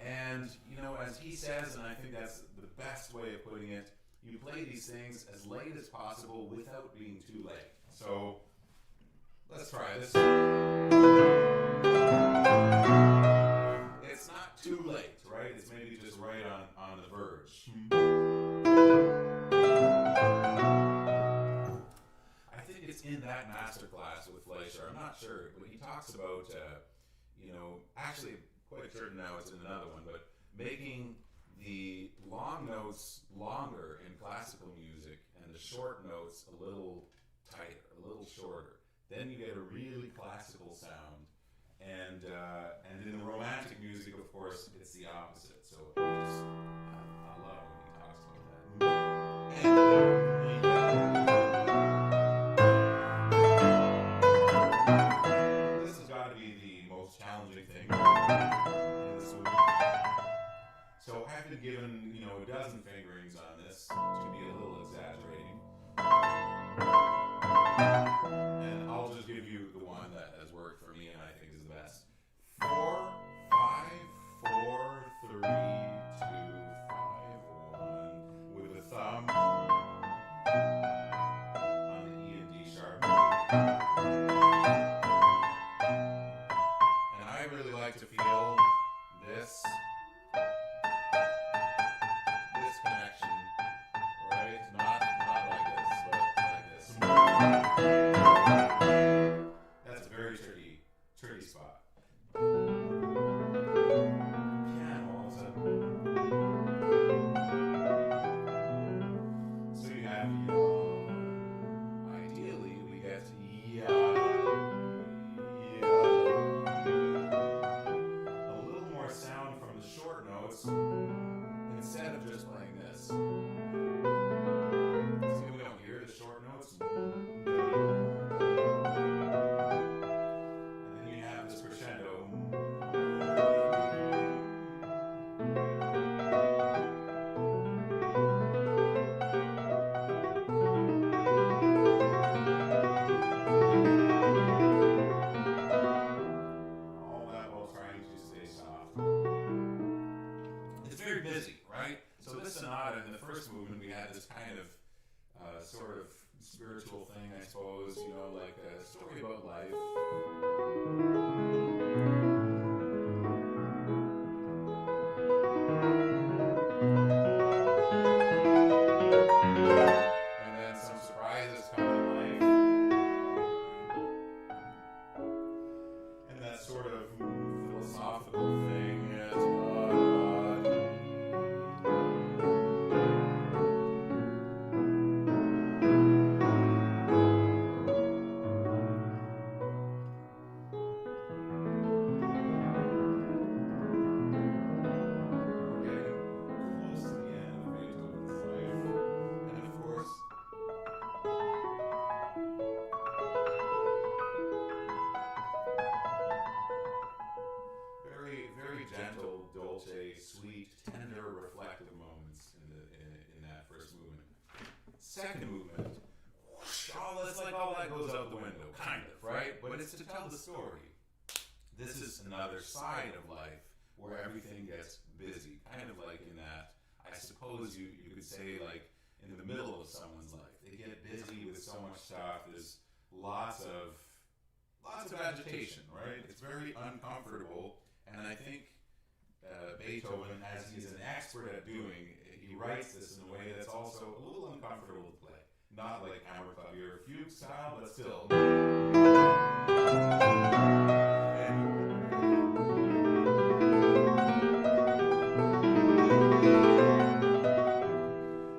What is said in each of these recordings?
And, you know, as he says, and I think that's the best way of putting it, you play these things as late as possible without being too late. So, let's try this. It's not too late, right? It's maybe just right on the verge. I think it's in that masterclass with Fleischer. I'm not sure, but he talks about, you know, actually quite certain now it's in another one, but making the long notes longer in classical music and the short notes a little tighter, a little shorter. Then you get a really classical sound. And in the romantic music, of course, it's the opposite. So I love when he talks about that. This has got to be the most challenging thing in this movie. So I've been given, you know, a dozen fingerings on this to be a little exaggerating. And I'll just give you the one that has worked for me and I think is the best. 4, 5, 4, 3, 2, 5, 1 with the thumb on the E and D sharp. And I really like to feel this connection, right? Not like this, but like this. That's a very tricky spot. Piano also. So you have ideally we get a little more sound from the short notes instead of just playing this. See, we don't hear the short notes. And then you have this crescendo. All that while trying to stay soft. It's very busy, right? So this sonata in the first movement, we had this kind of sort of spiritual thing, I suppose, you know, like a story about life. And then some surprises come in life. And that sort of philosophical thing. Second movement, whoosh, all that goes out the window, kind of, right? But it's to tell the story. This is another side of life where everything gets busy, kind of like in that, I suppose you could say, like in the middle of someone's life. They get busy with so much stuff. There's lots of agitation, right? It's very uncomfortable, and I think Beethoven, as he's an expert at doing, he writes this in a way that's also a little uncomfortable to play. Not like hammer clavier fugue style, but still.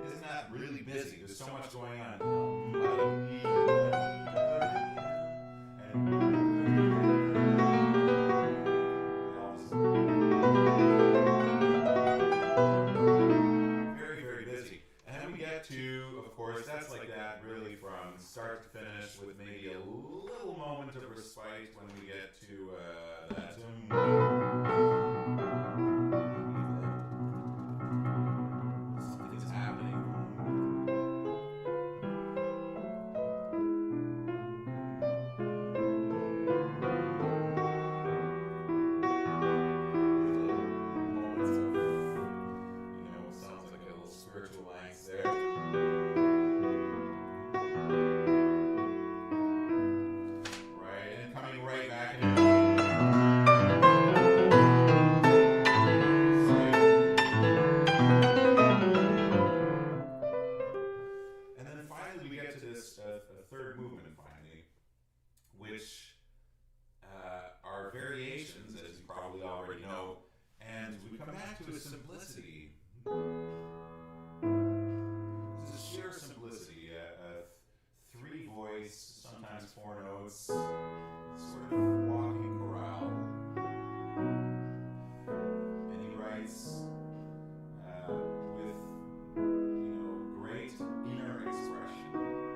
Isn't that really busy? There's so much going on. Start to finish with maybe a little moment of respite when we get to that. Something's happening. Moments of, sounds like a little spiritual angst there. Third movement finally, which are variations, as you probably already know, and we come back to a simplicity. This is sheer simplicity, a three voice, sometimes four notes, sort of walking chorale, and he writes with great inner expression.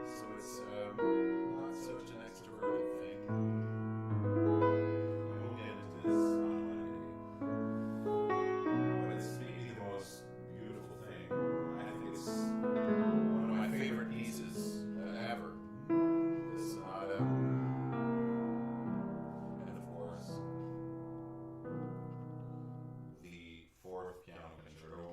So it's not such an extroverted thing. And we'll get into this on Monday. But it's maybe the most beautiful thing. I think it's one of my favorite pieces ever. The Sonata. And of course, the fourth piano concerto.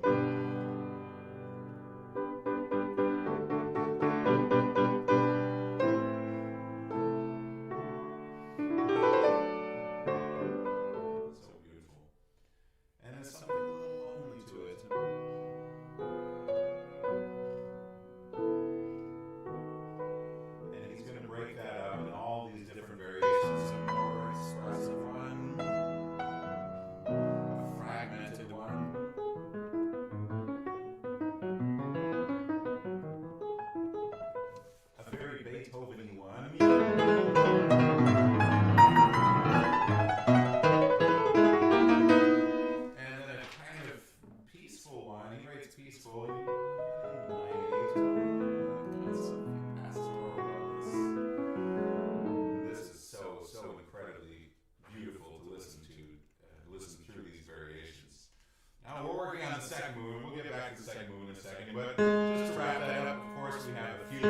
Beethoven one. And then a kind of peaceful one. He writes peaceful. This is so incredibly beautiful to listen through these variations. Now we're working on the second movement. We'll get back to the second movement in a second, but just to wrap that up, of course, we have a few.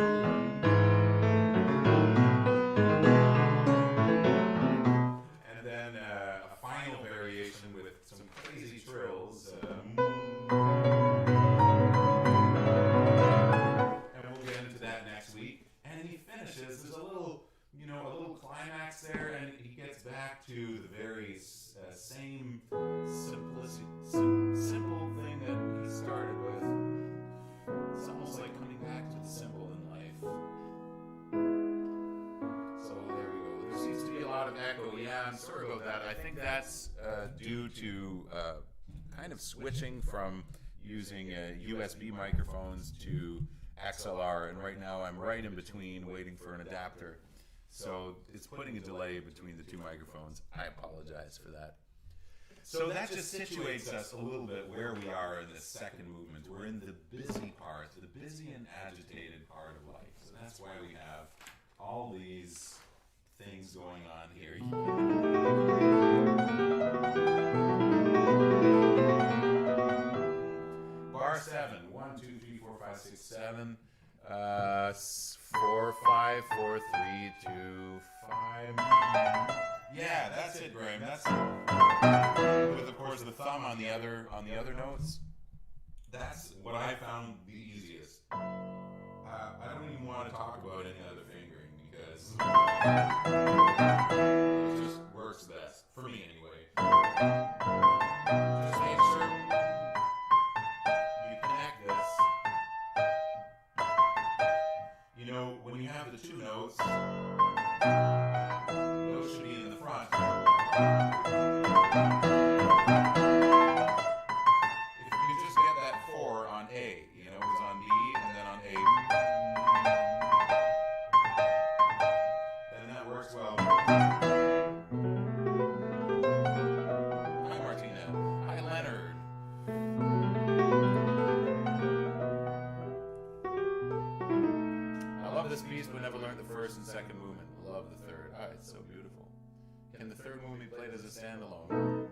Climax there, and he gets back to the very same simplicity, simple thing that he started with. It's almost like coming back to the simple in life. So there we go. There seems to be a lot of echo. Yeah, I'm sorry about that. I think that's due to kind of switching from using USB microphones to XLR, and right now I'm right in between waiting for an adapter. So it's putting a delay between the two microphones. I apologize for that. So that just situates us a little bit where we are in this second movement. We're in the busy part, the busy and agitated part of life. So that's why we have all these things going on here. Bar 7, 1, 2, 3, 4, 5, 6, 7. with of course the thumb on the other notes. That's what I found the easiest. I don't even want to talk about any other fingering because it just works best for me anyway. Just make sure you connect this. You know, when you have the two notes, those should be in the front. If you can just get that 4 on A, you know, it's on B and then on A, then that works well. Hi Martina. Hi Leonard. I love this piece but never learned the first and second movement. Love the third. Ah, it's so beautiful. Can the third movement be played as a standalone?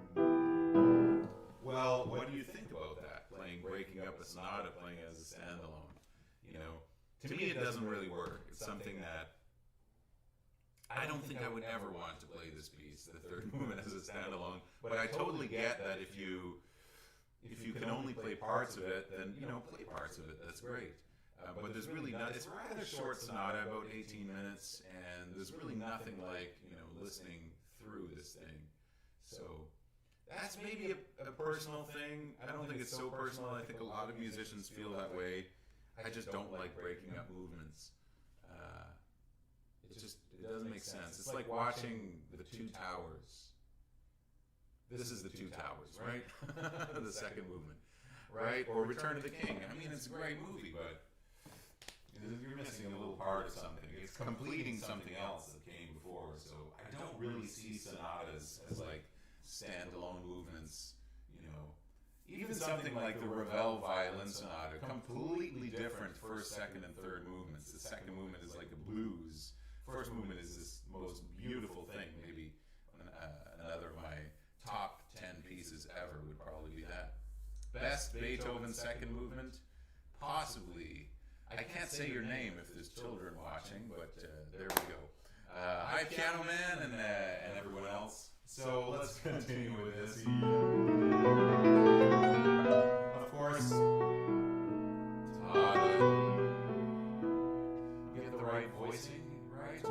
Well, what do you think about that? Breaking up a sonata, playing as a standalone. You know, to me it doesn't really work. It's something that I don't think I would ever want to play this piece, the third movement, as a standalone. But I totally get that if you can only play parts of it, then you know, play parts of it. That's great. But there's really not. It's a rather short sonata, about 18 minutes, and there's really nothing like, you know, listening through this thing. So that's maybe a personal thing. I don't think it's so personal. I think a lot of musicians feel that way. I just don't like breaking up movements. It doesn't make sense. It's like watching the Two Towers. This is the Two Towers, right? The second movement, right? Or Return of the King. I mean, it's a great movie, but you're missing a little part of something. It's completing something else that came before. So I don't really see sonatas as like standalone movements. You know, even something like the Ravel Violin Sonata, completely different first, second, and third movements. The second movement is like a blues. First movement is this most beautiful thing. Maybe another of my top 10 pieces ever would probably be that. Best Beethoven second movement, possibly. I can't say your name if there's children watching, but there we go. Hi, Piano Man, and everyone else. So let's continue with this. Of course, get the right voicing, right?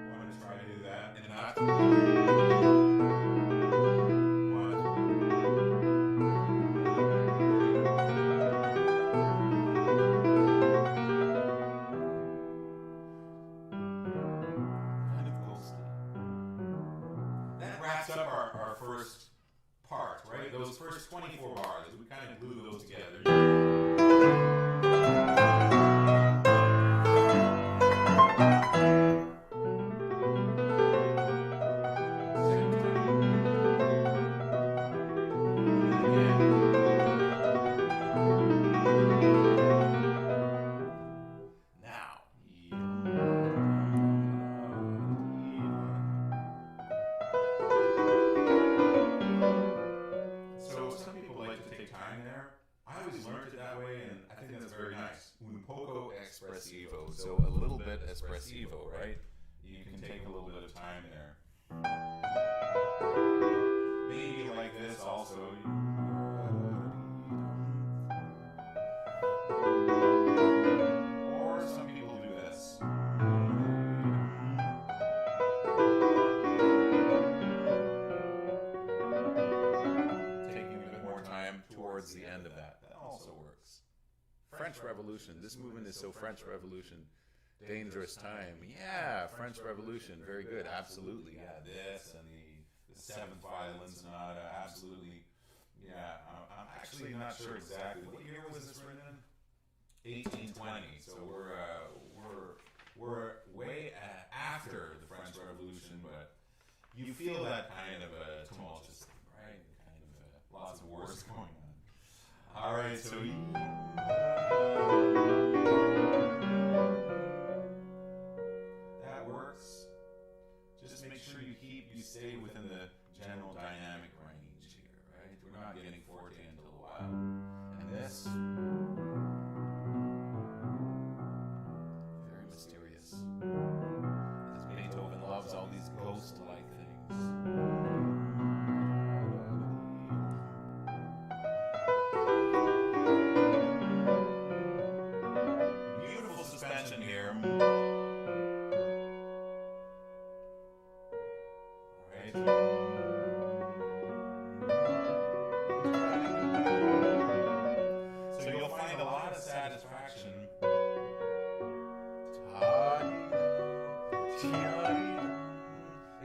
Want to try to do that and not. Up our first part, right? Those first 24 bars, we kind of glue those together. So a little bit espressivo, right? You can take a little bit of time there. Maybe like this also. Or some people do this. Taking a bit more time towards the end of that. That also works. French Revolution. This movement is so French Revolution. Dangerous Time. Yeah, French Revolution. Very good. Absolutely. Yeah, this and the Seventh Violin Sonata. Absolutely. Yeah, I'm actually not sure exactly. What year was this written in? 1820. So we're way after the French Revolution, but you feel that kind of a tumultuous thing, right? Kind of lots of wars going on. All right, so. Just make sure you stay within the general dynamic range here, right? We're not getting forte until a while. And this, very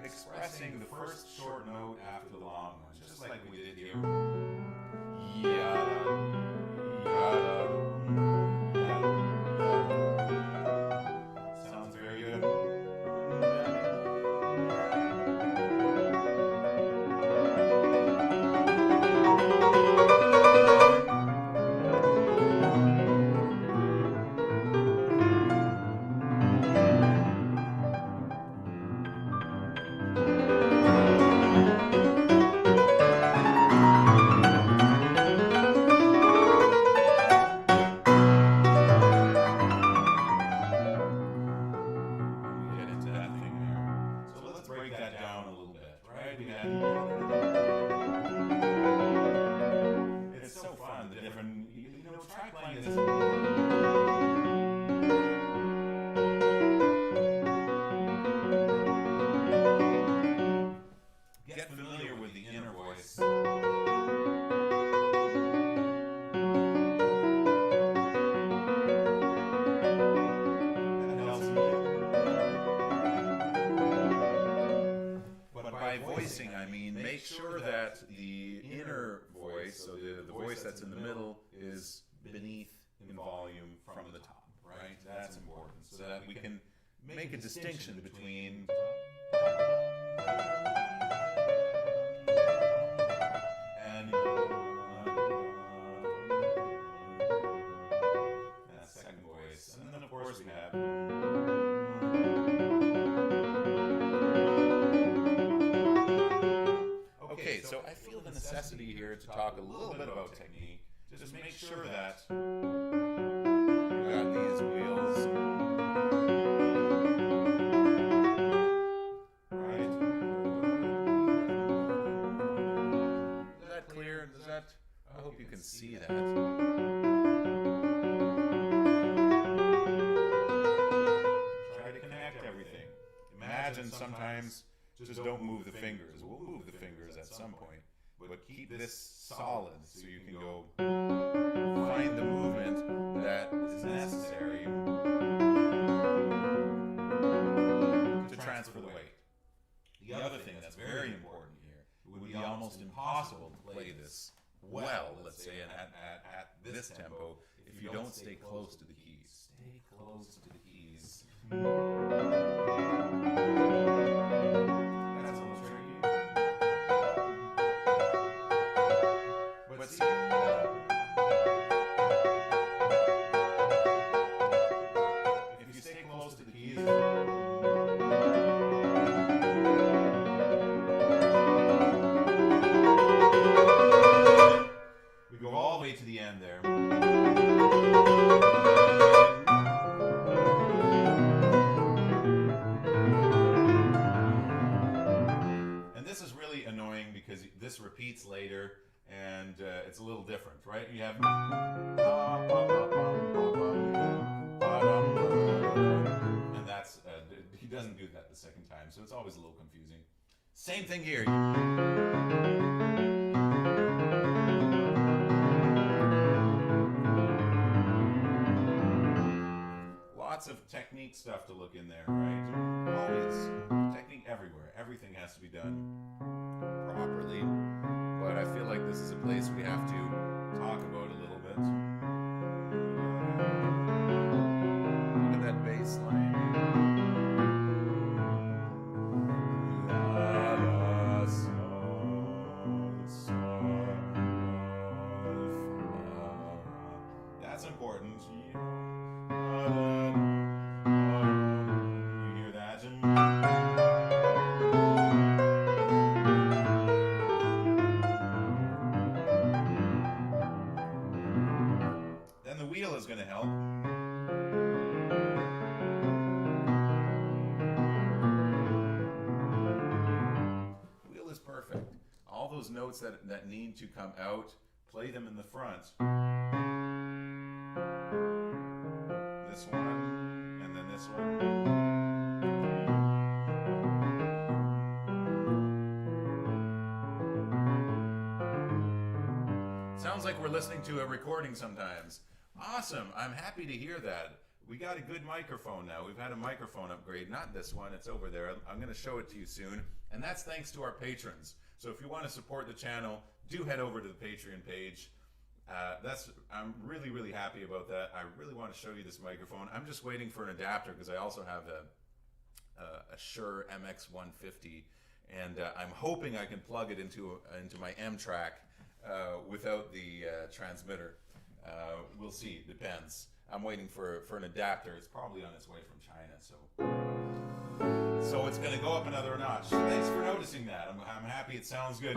Expressing the first short note after the long one, just like we did here. Yada, yada, yada. Sounds very good. I mean, make sure that the inner voice, so the voice that's in the middle, is beneath in volume from the top, right? That's important, so that we can make a distinction between and that second voice. And then, of course, we have so I feel the necessity here to talk a little bit about technique. Just make sure that you got these wheels right. Is that clear? I hope you can see that. Try to connect everything. Imagine sometimes just don't move the fingers. We'll move the fingers at some point, but keep this solid so you can go find the movement that is necessary to transfer the weight. The other thing that's very important here, it would be almost impossible to play this well, let's say, at this tempo, if you don't stay close to the keys. Stay close to the keys. This repeats later, and it's a little different, right? You have, and that's he doesn't do that the second time, so it's always a little confusing. Same thing here. Lots of technique stuff to look in there, right? Always technique everywhere. Everything has to be done properly, but I feel like this is a place we have to talk about a little bit. Look at that bass line. That's important. You hear that? Then the wheel is going to help. The wheel is perfect. All those notes that need to come out, play them in the front. This one, and then this one. Sounds like we're listening to a recording sometimes. Awesome, I'm happy to hear that. We got a good microphone now. We've had a microphone upgrade. Not this one, it's over there. I'm going to show it to you soon. And that's thanks to our patrons. So if you want to support the channel, do head over to the Patreon page. I'm really, really happy about that. I really want to show you this microphone. I'm just waiting for an adapter because I also have a Shure MX150, and I'm hoping I can plug it into my M track without the transmitter. We'll see. Depends. I'm waiting for an adapter. It's probably on its way from China, so it's going to go up another notch. Thanks for noticing that. I'm happy it sounds good.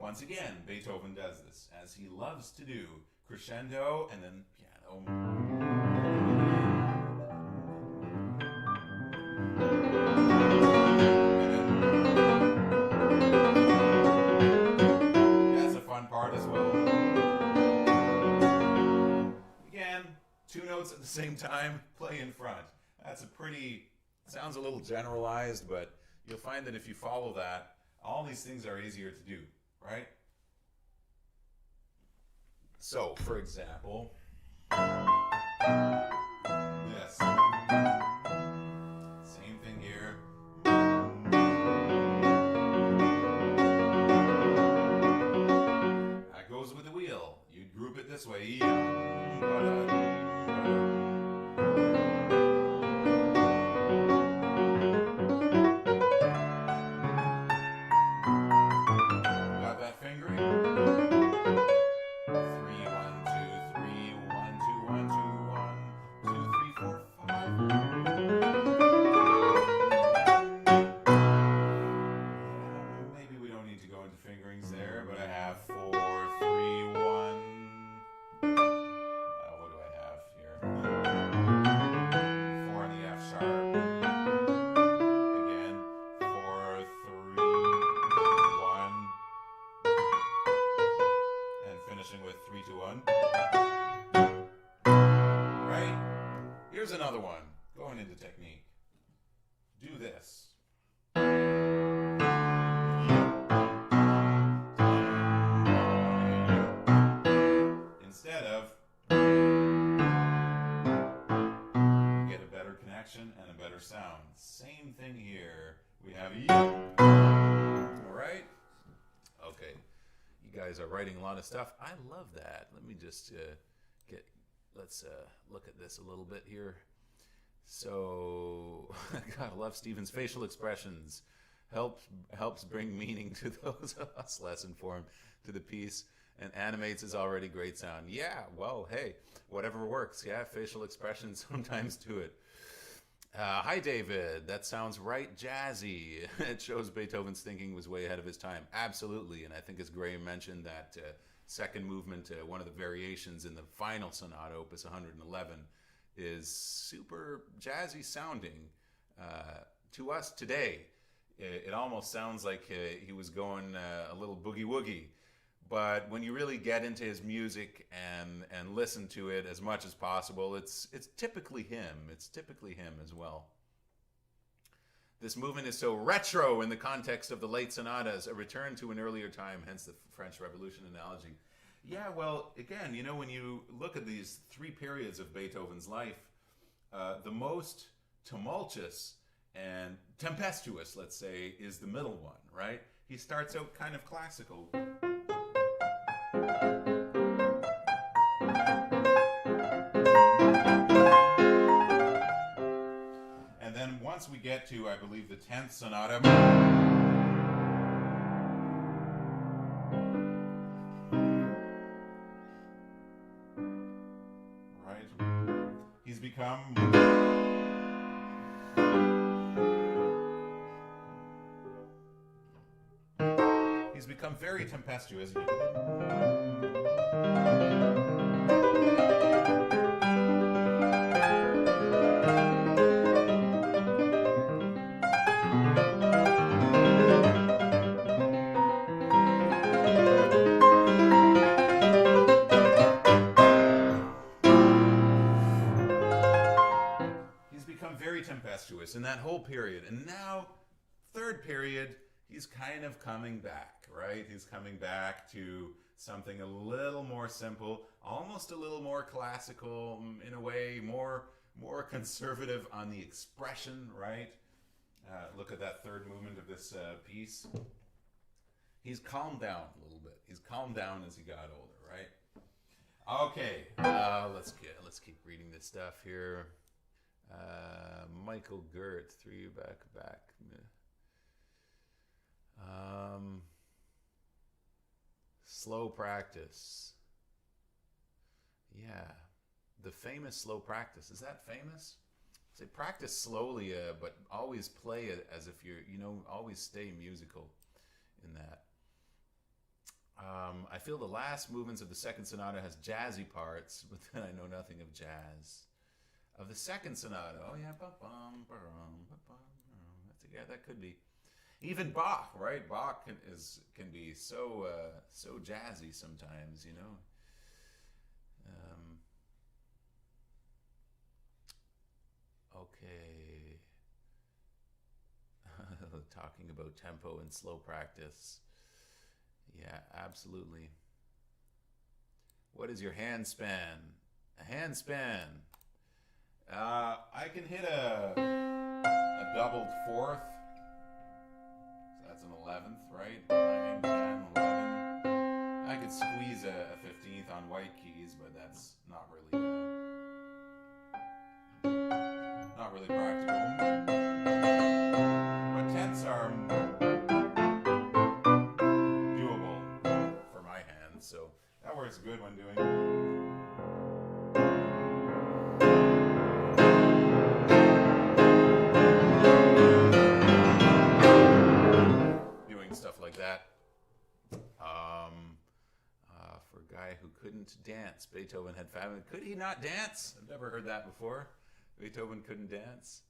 Once again, Beethoven does this, as he loves to do. Crescendo and then piano. That's a fun part as well. Again, two notes at the same time, play in front. That's sounds a little generalized, but you'll find that if you follow that, all these things are easier to do. Right? So, for example, this. Same thing here. That goes with the wheel. You'd group it this way. Here's another one, going into technique. Do this. Instead of, you get a better connection and a better sound. Same thing here. We have all right? Okay. You guys are writing a lot of stuff. I love that. Let me just let's look at this a little bit here. So, God, I love Stephen's facial expressions. Helps bring meaning to those of us less informed to the piece and animates his already great sound. Yeah, well, hey, whatever works. Yeah, facial expressions sometimes do it. Hi, David. That sounds right jazzy. It shows Beethoven's thinking was way ahead of his time. Absolutely, and I think as Graham mentioned, that second movement, one of the variations in the final sonata, Opus 111, is super jazzy sounding. To us today, it almost sounds like he was going a little boogie-woogie. But when you really get into his music and listen to it as much as possible, it's typically him. It's typically him as well. This movement is so retro in the context of the late sonatas, a return to an earlier time, hence the French Revolution analogy. Yeah, well, again, you know, when you look at these three periods of Beethoven's life, the most tumultuous and tempestuous, let's say, is the middle one, right? He starts out kind of classical. And then once we get to, I believe, the 10th sonata, he's become very tempestuous. In that whole period. And now, third period, he's kind of coming back, right? He's coming back to something a little more simple, almost a little more classical, in a way, more conservative on the expression, right? Look at that third movement of this piece. He's calmed down a little bit. He's calmed down as he got older, right? Okay, let's keep reading this stuff here. Michael Gert, 3 back. Slow practice. Yeah, the famous slow practice. Is that famous? Say practice slowly, but always play it as if you're, always stay musical in that. I feel the last movements of the second sonata has jazzy parts, but then I know nothing of jazz. Of the second sonata, that could be. Even Bach, right? Bach can be so jazzy sometimes, Okay. Talking about tempo and slow practice. Yeah, absolutely. What is your hand span? A hand span. I can hit a doubled fourth. So that's an 11th, right? 9, 10, 11. I could squeeze a 15th on white keys, but that's not really practical. But tenths are doable for my hands, so that works good when doing stuff like that. For a guy who couldn't dance, Beethoven had fabulous. Could he not dance? I've never heard that before. Beethoven couldn't dance.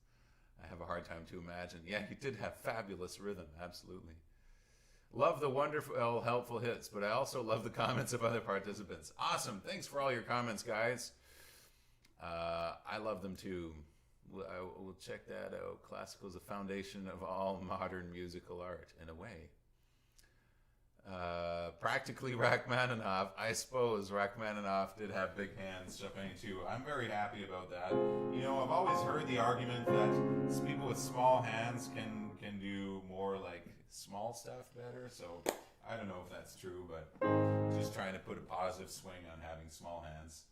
I have a hard time to imagine. Yeah, he did have fabulous rhythm, absolutely. Love the wonderful, helpful hits, but I also love the comments of other participants. Awesome. Thanks for all your comments, guys. I love them too. We'll check that out. Classical is the foundation of all modern musical art, in a way. Practically Rachmaninoff. I suppose Rachmaninoff did have big hands jumping too. I'm very happy about that. I've always heard the argument that people with small hands can do more like small stuff better. So I don't know if that's true, but just trying to put a positive swing on having small hands.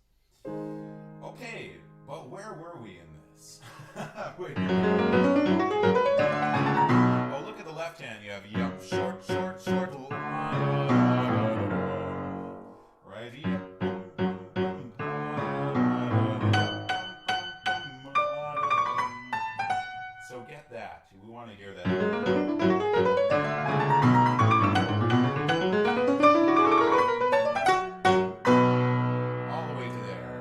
Okay, but where were we in this? Wait. Oh, look at the left hand. You have short, right? So get that. We want to hear that. All the way to there.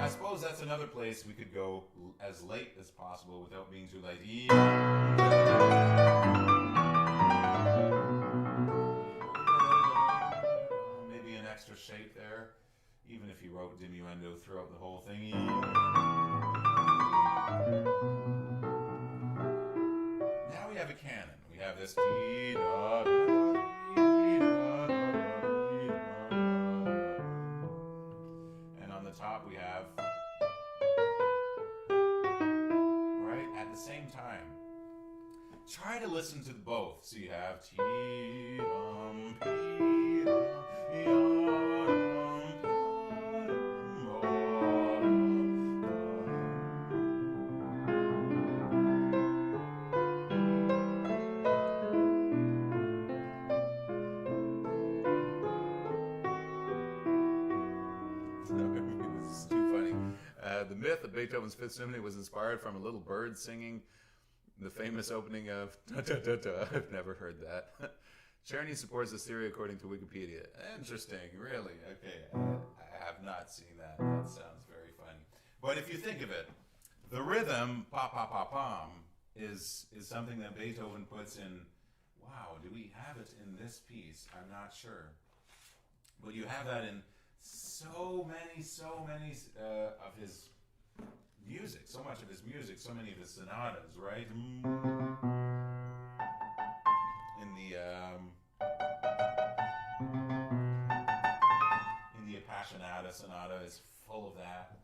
I suppose that's another place we could go as late as possible without being too late. Maybe an extra shape there, even if you wrote diminuendo throughout the whole thing. Now we have a canon. We have this. And on the top we have, right, at the same time. Try to listen to both. So you have This is too funny. The myth of Beethoven's Fifth Symphony was inspired from a little bird singing the famous opening of da da da da. I've never heard that. Czerny supports this theory according to Wikipedia. Interesting, really. Okay, I have not seen that. That sounds very funny. But if you think of it, the rhythm, pa pa pa pam, is something that Beethoven puts in. Wow, do we have it in this piece? I'm not sure. But you have that in so many of his music, so much of his music, so many of his sonatas, right? In the Appassionata Sonata is full of that.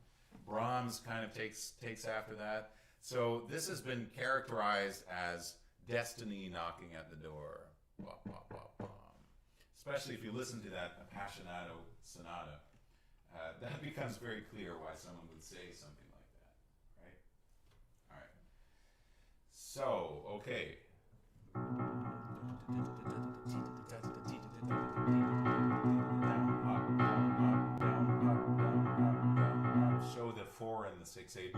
Brahms kind of takes after that. So this has been characterized as destiny knocking at the door. Blah, blah, blah, blah. Especially if you listen to that Appassionato Sonata. That becomes very clear why someone would say something like that, right? All right. So, okay. Show the 4 and the 6/8.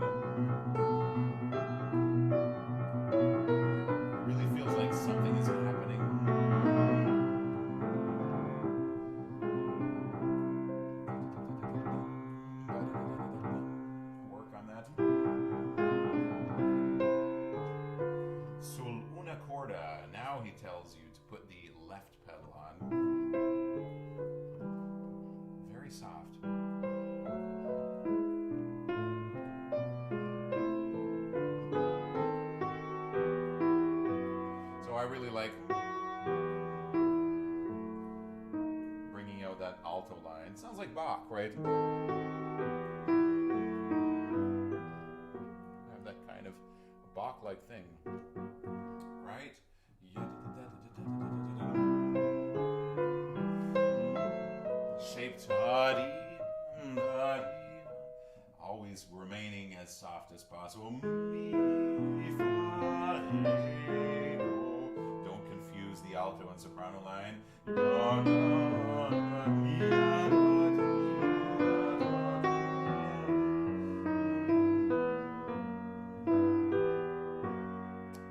It really feels like something is happening. Work on that. Sul una corda. Now he tells you to put the left pedal on. Very soft. I really like bringing out that alto line. Sounds like Bach, right? Have that kind of Bach-like thing, right? Shaped, always remaining as soft as possible. The alto and soprano line.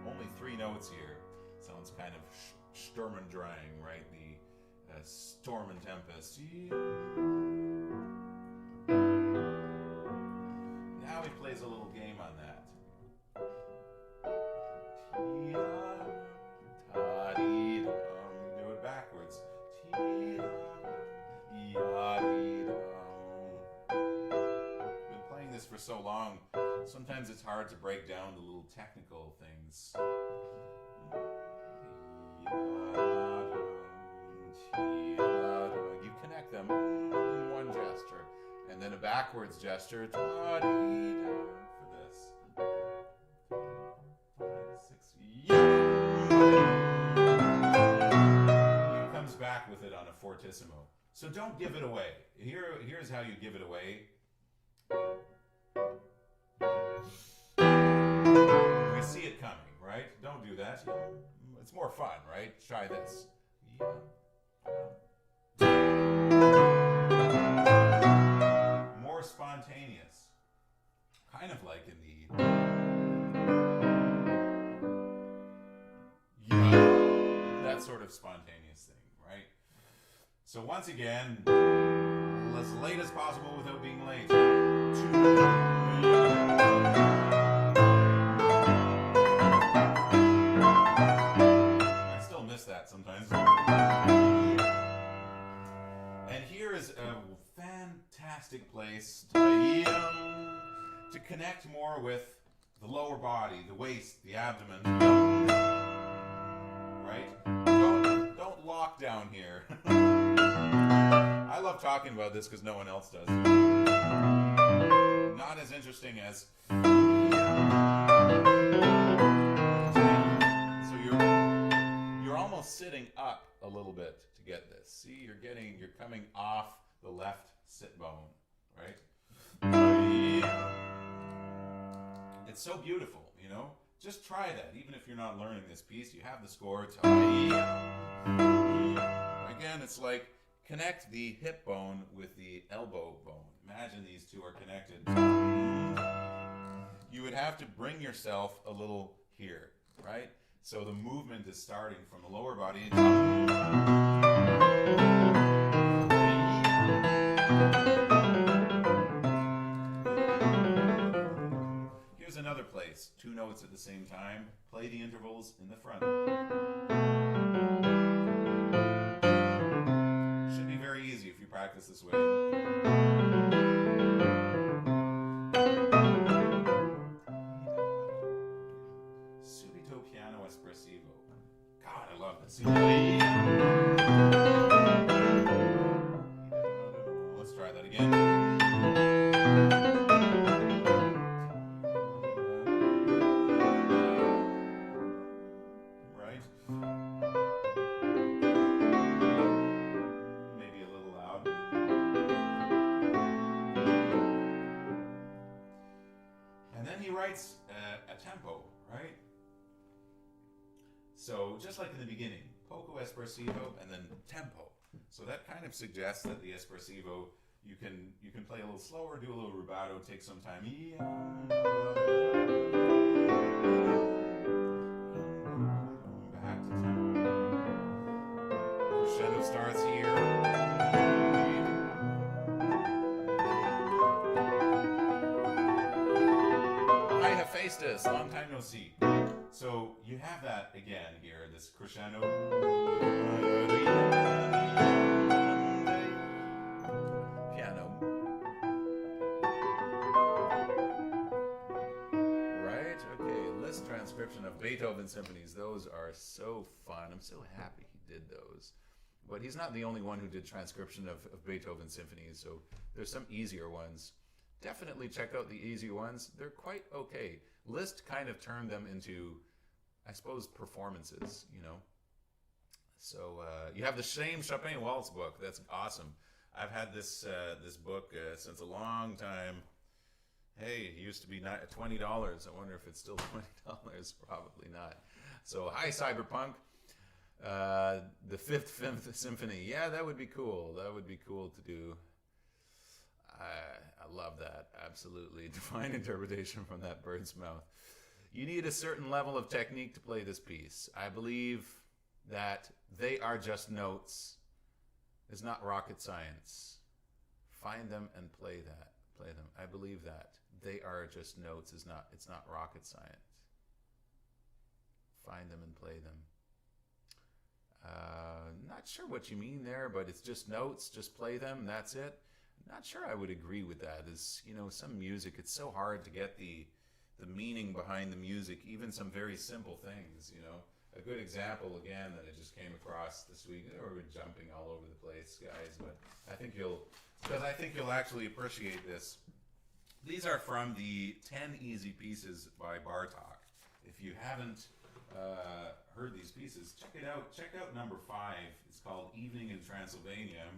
Only 3 notes here. Sounds kind of Sturm und Drang, right? The storm and tempest. Now he plays a little game on that. Do it backwards. Been playing this for so long, sometimes it's hard to break down the little technical things. You connect them in one gesture, and then a backwards gesture for this. 5, 6, back with it on a fortissimo. So don't give it away. Here's how you give it away. We see it coming, right? Don't do that. It's more fun, right? Try this. More spontaneous. Kind of like in the that sort of spontaneous thing, right? So once again, as late as possible without being late. I still miss that sometimes. And here is a fantastic place to connect more with the lower body, the waist, the abdomen. Right? Don't lock down here. I love talking about this because no one else does. Not as interesting as. So you're almost sitting up a little bit to get this. See, you're coming off the left sit bone, right? It's so beautiful, you know? Just try that. Even if you're not learning this piece, you have the score. Again, it's like connect the hip bone with the elbow bone. Imagine these two are connected. You would have to bring yourself a little here, right? So the movement is starting from the lower body. Here's another place. 2 notes at the same time. Play the intervals in the front. Should be very easy if you practice this way. writes a tempo, right? So just like in the beginning, poco espressivo and then tempo. So that kind of suggests that the espressivo you can play a little slower, do a little rubato, take some time. Back to tempo. Crescendo starts here. Hi Hephaestus, long time no see. So you have that again here, this crescendo. Piano. Right? Okay, list transcription of Beethoven symphonies. Those are so fun. I'm so happy he did those. But he's not the only one who did transcription of Beethoven symphonies, so there's some easier ones. Definitely check out the easier ones. They're quite okay. Liszt kind of turned them into, I suppose, performances, you know. So you have the same Chopin Waltz book. That's awesome. I've had this this book since a long time. Hey, it used to be $20. I wonder if it's still $20. Probably not. So hi, Cyberpunk. The Fifth Symphony. Yeah, that would be cool. That would be cool to do. I love that. Absolutely. Divine interpretation from that bird's mouth. You need a certain level of technique to play this piece. I believe that they are just notes. It's not rocket science. Find them and play that. Play them. I believe that. They are just notes. It's not rocket science. Find them and play them. Not sure what you mean there, but it's just notes. Just play them. That's it. Not sure I would agree with that. Is, you know, some music, it's so hard to get the meaning behind the music, even some very simple things, you know. A good example, again, that I just came across this week, we're jumping all over the place, guys, but I think you'll actually appreciate this. These are from the 10 Easy Pieces by Bartók. If you haven't heard these pieces, check it out. Check out number 5. It's called Evening in Transylvania.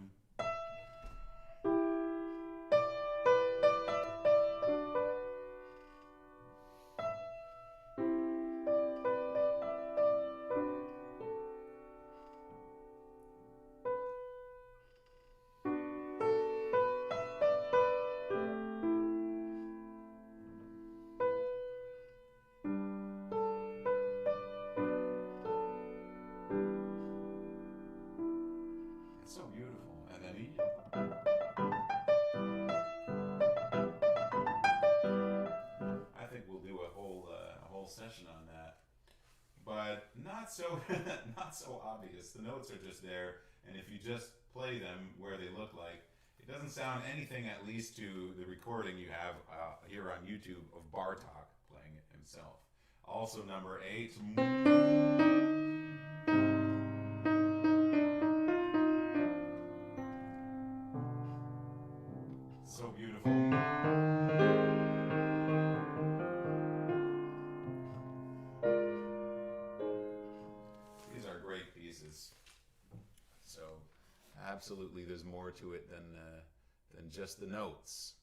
So beautiful. And then I think we'll do a whole session on that. But not so not so obvious. The notes are just there, and if you just play them where they look like, it doesn't sound anything, at least to the recording you have here on YouTube of Bartók playing it himself. Also number 8. So beautiful. These are great pieces. So absolutely, there's more to it than just the notes,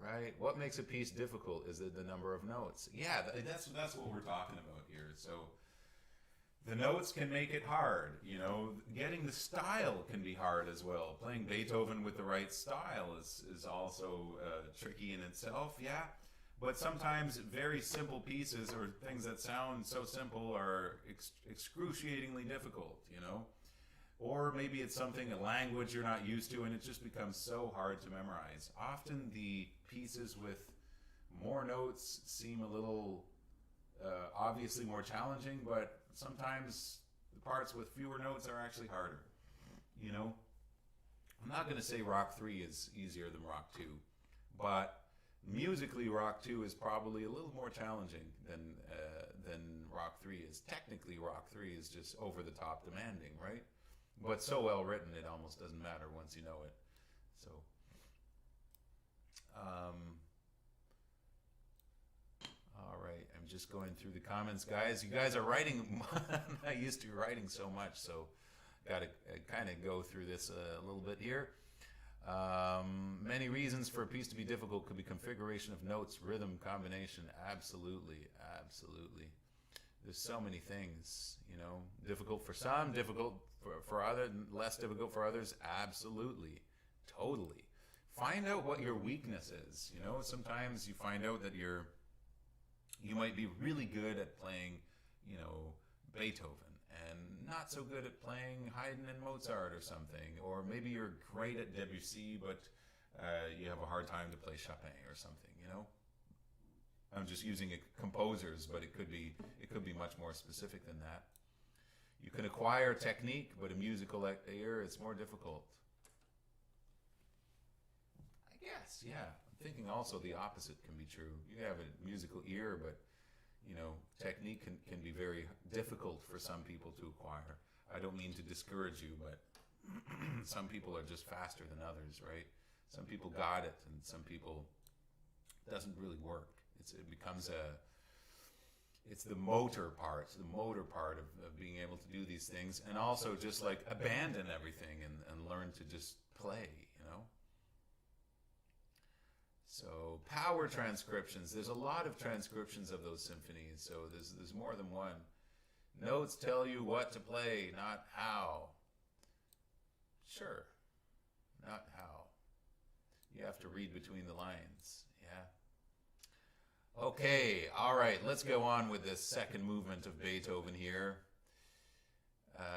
right? What makes a piece difficult? Is it the number of notes? Yeah, that's what we're talking about here. So the notes can make it hard, you know. Getting the style can be hard as well. Playing Beethoven with the right style is also tricky in itself, yeah. But sometimes very simple pieces or things that sound so simple are excruciatingly difficult, you know. Or maybe it's something, a language you're not used to, and it just becomes so hard to memorize. Often the pieces with more notes seem a little obviously more challenging, but sometimes the parts with fewer notes are actually harder, you know. I'm not going to say Rock 3 is easier than Rock 2, but musically Rock 2 is probably a little more challenging than Rock 3 is. Technically Rock 3 is just over the top demanding, right? But so well written it almost doesn't matter once you know it. So all right, I'm just going through the comments, guys. You guys are writing. I used to be writing so much, so got to kind of go through this a little bit here. Many reasons for a piece to be difficult could be configuration of notes, rhythm, combination. Absolutely, absolutely. There's so many things, you know, difficult for some, difficult for others, less difficult for others. Absolutely, totally. Find out what your weakness is. You know, sometimes you find out that you might be really good at playing, you know, Beethoven, and not so good at playing Haydn and Mozart or something. Or maybe you're great at Debussy, but you have a hard time to play Chopin or something, you know? I'm just using composers, but it could be much more specific than that. You can acquire technique, but a musical ear, it's more difficult. I guess, yeah. I'm thinking also the opposite can be true. You have a musical ear, but you know, technique can be very difficult for some people to acquire. I don't mean to discourage you, but some people are just faster than others, right? Some people got it, and some people it doesn't really work. It becomes it's the motor part of being able to do these things, and also just like abandon everything and learn to just play, you know? So power transcriptions, there's a lot of transcriptions of those symphonies, so there's more than one. Notes tell you what to play, not how. Sure, not how. You have to read between the lines, yeah. Okay, all right, let's go on with this second movement of Beethoven here.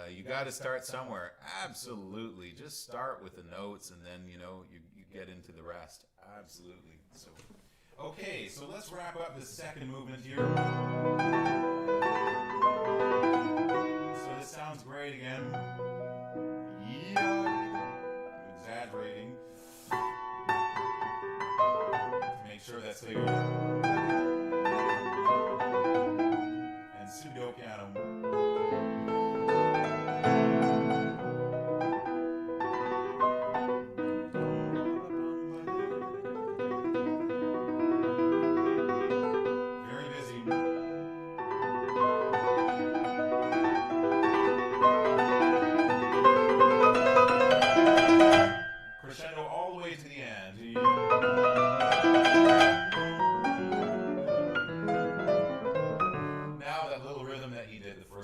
You got to start somewhere. Absolutely. Just start with the notes, and then, you know, you get into the rest. Absolutely. So, Okay, so let's wrap up the second movement here. So this sounds great again. Yeah. I'm exaggerating. Make sure that's clear. And pseudo piano.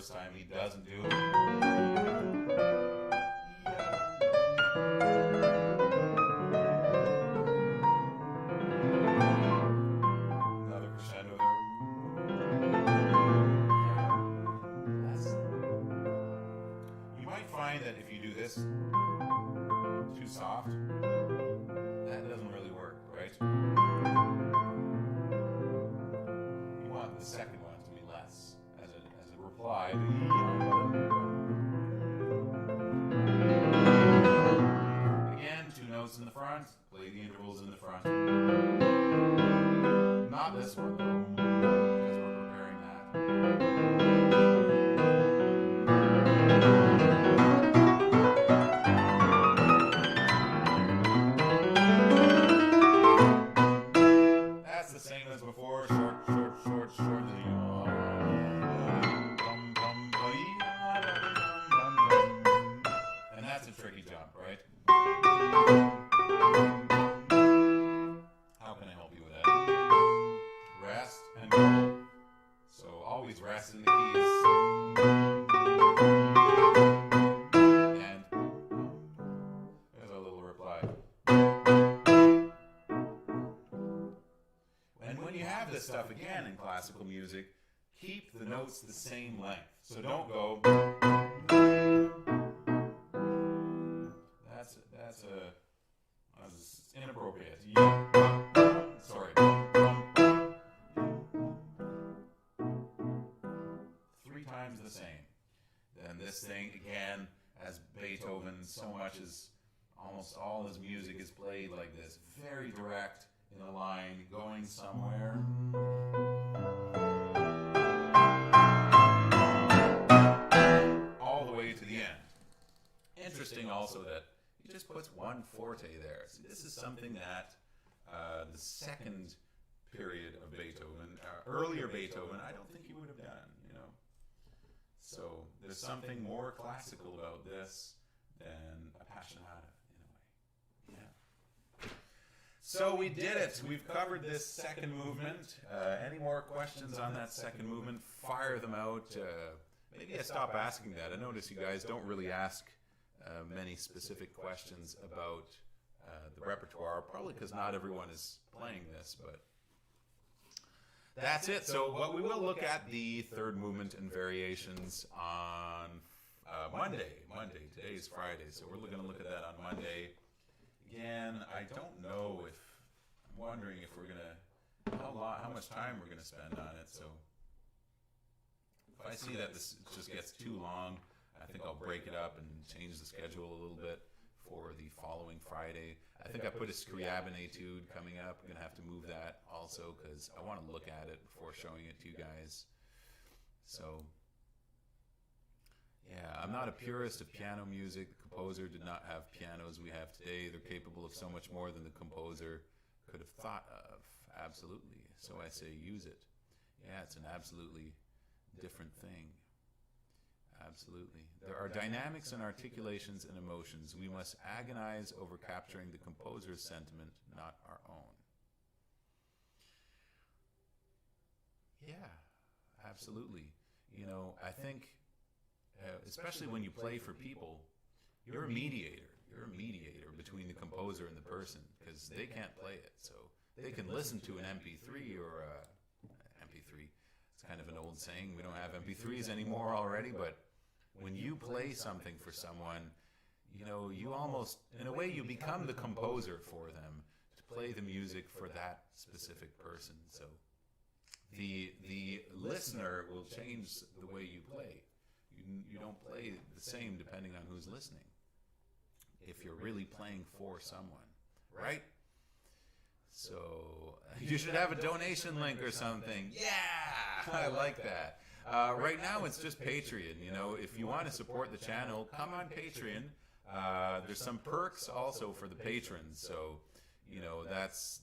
Time he doesn't do it. Another crescendo there. You might find that if you do this too soft, that doesn't really work, right? You want the second one to be less as a reply. Again, two notes in the front, play the intervals in the front. Not this one though, because we're preparing that. That's the same as before, short, short, short, short. And that's a tricky jump, right? How can I help you with that? Rest and go. So always rest in the keys. And there's a little reply. And when you have this stuff again in classical music, keep the notes the same length. So don't go. That's inappropriate. Sorry. 3 times the same. Then this thing again, as Beethoven, so much as almost all his music is played like this, very direct in a line, going somewhere. All the way to the end. Interesting also that he just puts one forte there. So this is something that the second period of Beethoven, earlier Beethoven, I don't think he would have done, you know. So there's something more classical about this than Appassionata in a way. Yeah. So we did it. We've covered this second movement. Any more questions on that second movement? Fire them out. Maybe I stop asking that. I notice you guys don't really ask many specific questions about the repertoire, probably because not everyone is playing this, but that's it. So what we will look at the third movement and variations on Monday. Today is Friday, so we're going to look at that on Monday. Again, I don't know if, I'm wondering if we're going to, how much time we're going to spend on it. So if I see that this just gets too long, I think I'll break it up and change the schedule a little bit for the following Friday. I think I put a Scriabin etude coming up. I'm going to have to move that also because I want to look at it before showing it to you guys. So, yeah, I'm not a purist of piano music. The composer did not have pianos we have today. They're capable of so much more than the composer could have thought of. Absolutely. So I say use it. Yeah, it's an absolutely different thing. Absolutely. There are dynamics and articulations and emotions. We must agonize over capturing the composer's sentiment, not our own. Yeah, absolutely. You know, I think, especially when you play for people, you're a mediator. You're a mediator between the composer and the person because they can't play it. So they can listen to an MP3 or MP3. It's kind of an old saying. We don't have MP3s anymore already, but when you play something for someone, you know, you almost, in a way, you become the composer for them to play the music for that specific person. So the listener will change the way you play. You don't play the same depending on who's listening. If you're really playing for someone, right? So you should have a donation link or something. Yeah, I like that. Right now it's just Patreon. You know, if you want to support the channel, come on Patreon. There's some perks also for the patrons. So, you know, that's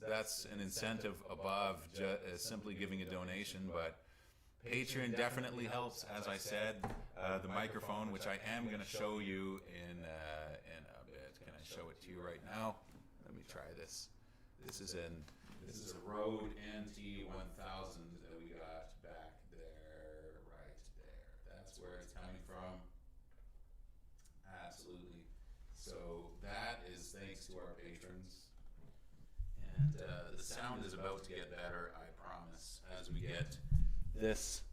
an incentive above simply giving a donation. But Patreon definitely helps. As I said, the microphone, which I am going to show you in a bit. Can I show it to you right now? Let me try this. This is a Rode NT1000 that we got back there, right there. That's where it's coming from. Absolutely. So that is thanks to our patrons. And the sound is about to get better, I promise, as we get this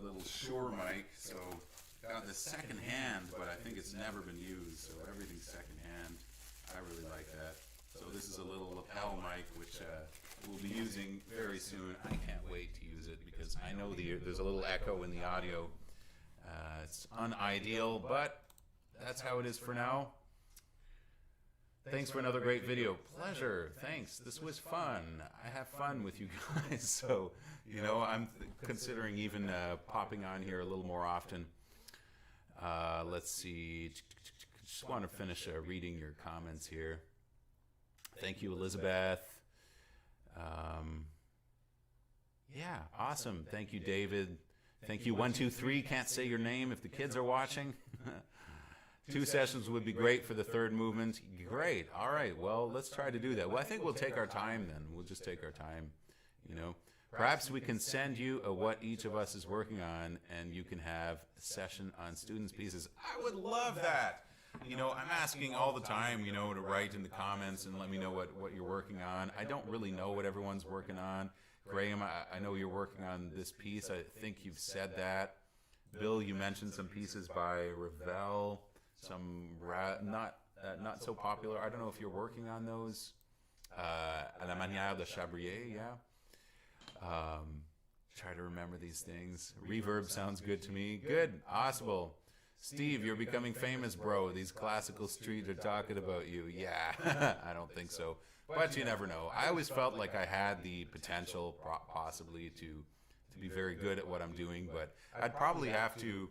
little Shure mic. So got this second hand, but I think it's never been used, so everything's second hand. I really like that. So this is a little lapel mic, which we'll be using very soon. I can't wait to use it because I know there's a little echo in the audio. It's unideal, but that's how it is for now. Thanks for another great video. Pleasure. Thanks. This was fun. I have fun with you guys. So, you know, I'm considering even popping on here a little more often. Let's see. Just want to finish reading your comments here. Thank you, Elizabeth. Yeah, awesome. Thank you, David. Thank you, 123. Can't say your name if the kids are watching. 2 sessions would be great for the third movement. Great. All right. Well, let's try to do that. Well, I think we'll take our time then. We'll just take our time, you know. Perhaps we can send you what each of us is working on, and you can have a session on students' pieces. I would love that. You know, I'm asking all the time, you know, to write in the comments and let me know what you're working on. I don't really know what everyone's working on. Graham, I know you're working on this piece. I think you've said that. Bill, you mentioned some pieces by Ravel, some not so popular. I don't know if you're working on those. À la manière de Chabrier, yeah. Try to remember these things. Reverb sounds good to me. Good, awesome. Steve, you're becoming famous, bro. These classical streets are talking about you. Yeah, I don't think so. But you never know. I always felt like I had the potential possibly to be very good at what I'm doing, but I'd probably have to,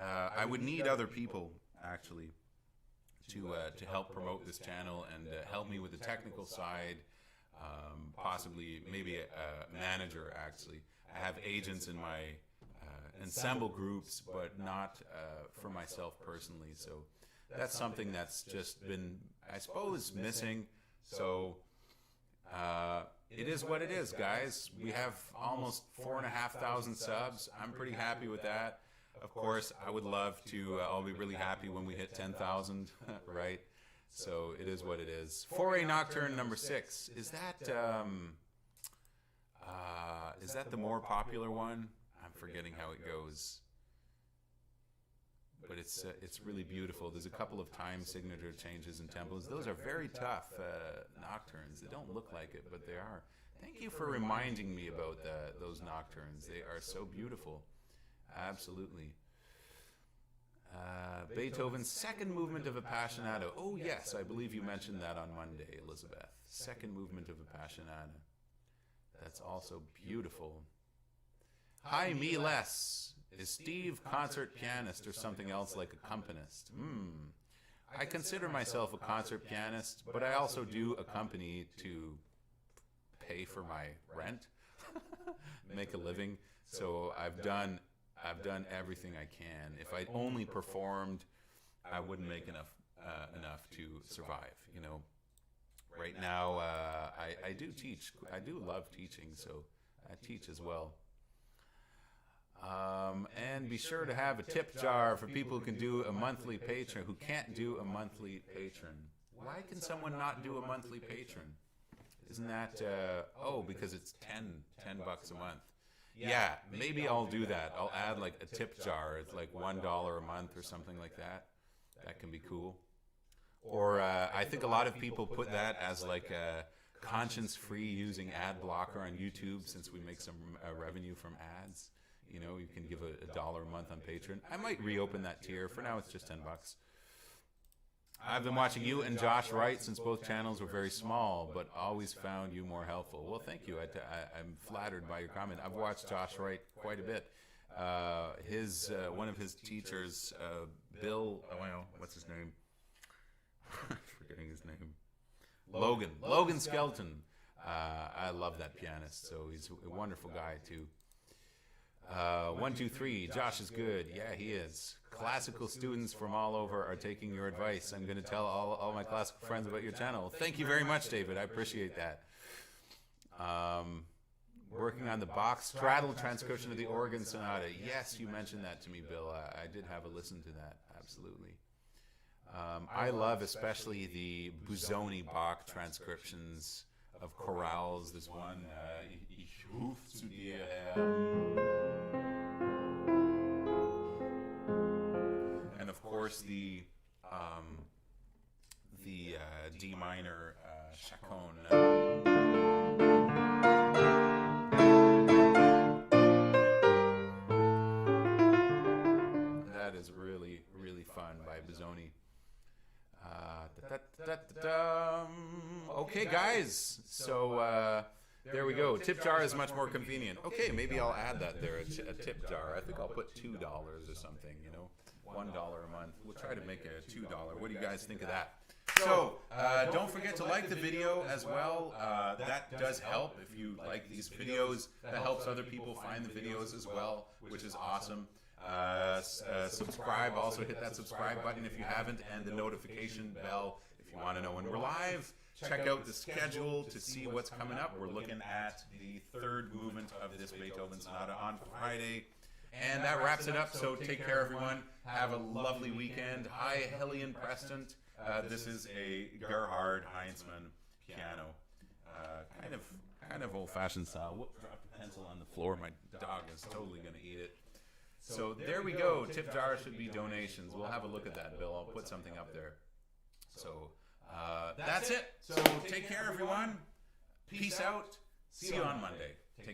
I would need other people, actually, to help promote this channel and help me with the technical side, possibly maybe a manager, actually. I have agents in my ensemble groups, but not for myself personally. So that's something that's just been, I suppose, missing. So it is what it is, guys. We have almost 4,500 subs. I'm pretty happy with that. Of course, I would love to, I'll be really happy when we hit 10,000, right? So it is what it is. Foray Nocturne number 6. Is that the more popular one? I'm forgetting how it goes. But it's really beautiful. There's a couple of time signature changes and tempos. Those are very tough nocturnes. They don't look like it, but they are. Thank you for reminding me about those nocturnes. They are so beautiful. Absolutely. Beethoven's second movement of Appassionato. Oh yes, I believe you mentioned that on Monday, Elizabeth. Second movement of Appassionato. That's also beautiful. Hi, me less. Is Steve concert pianist or something else like accompanist? I consider myself a concert pianist, but I also do accompany to pay for my rent, make a living. So I've done everything I can. If I only performed, I wouldn't make enough to survive. You know. Right now, I do teach. I do love teaching, so I teach as well. And be sure to have a tip jar for people who can do a monthly patron, who can't do a monthly patron. Why can someone not do a monthly patron? Isn't that, because it's $10 a month. Yeah, maybe I'll do that. I'll add like a tip jar. It's like $1 a month or something like that. That can be cool. Or I think a lot of people put that as like a conscience-free using ad blocker on YouTube, since we make some revenue from ads. You know, you can give a $1 a month on Patreon. I might reopen that tier. For now, it's just $10. I've been watching you and Josh Wright since both channels were very small, but always found you more helpful. Well, thank you. I'm flattered by your comment. I've watched Josh Wright quite a bit. One of his teachers, Bill, what's his name? Forgetting his name. Logan Skelton. I love that pianist, so he's a wonderful guy too. 1, 2, 3. Josh is good. Yeah, he is. Classical students from all over are taking your advice. I'm going to tell all my classical friends about your channel. Thank you very much, David. I appreciate that. Working on the Bach straddle transcription of the organ sonata. Yes, you mentioned that to me, Bill. I did have a listen to that. Absolutely. I love especially the Busoni Bach transcriptions of chorales. There's one, Ich ruf zu dir, Herr. And of course the D minor chaconne. That is really, really fun by Busoni. Okay, guys. So there we go. Tip jar is much more convenient. Okay, maybe I'll add that there, a tip jar. I think I'll put $2 or something, you know, $1 a month. We'll try to make it $2. What do you guys think of that? So don't forget to like the video as well. That does help. If you like these videos, that helps other people find the videos as well, which is awesome. Subscribe. Also hit that subscribe button if you haven't, and the notification bell if you want to know when we're live. Check out the schedule to see what's coming up. We're looking at the third movement of this Beethoven Sonata on Friday. And that wraps it up. So take care, everyone. Have a lovely weekend. Hi, Hellion Preston. This is a Gerhard Heinzmann piano. Kind of old-fashioned style. Whoop, dropped a pencil on the floor. My dog is totally going to eat it. So there we go. Tip jar should be donations. We'll have a look at that, Bill. I'll put something up there. So that's it. So take care, everyone. Peace out. See you on Monday.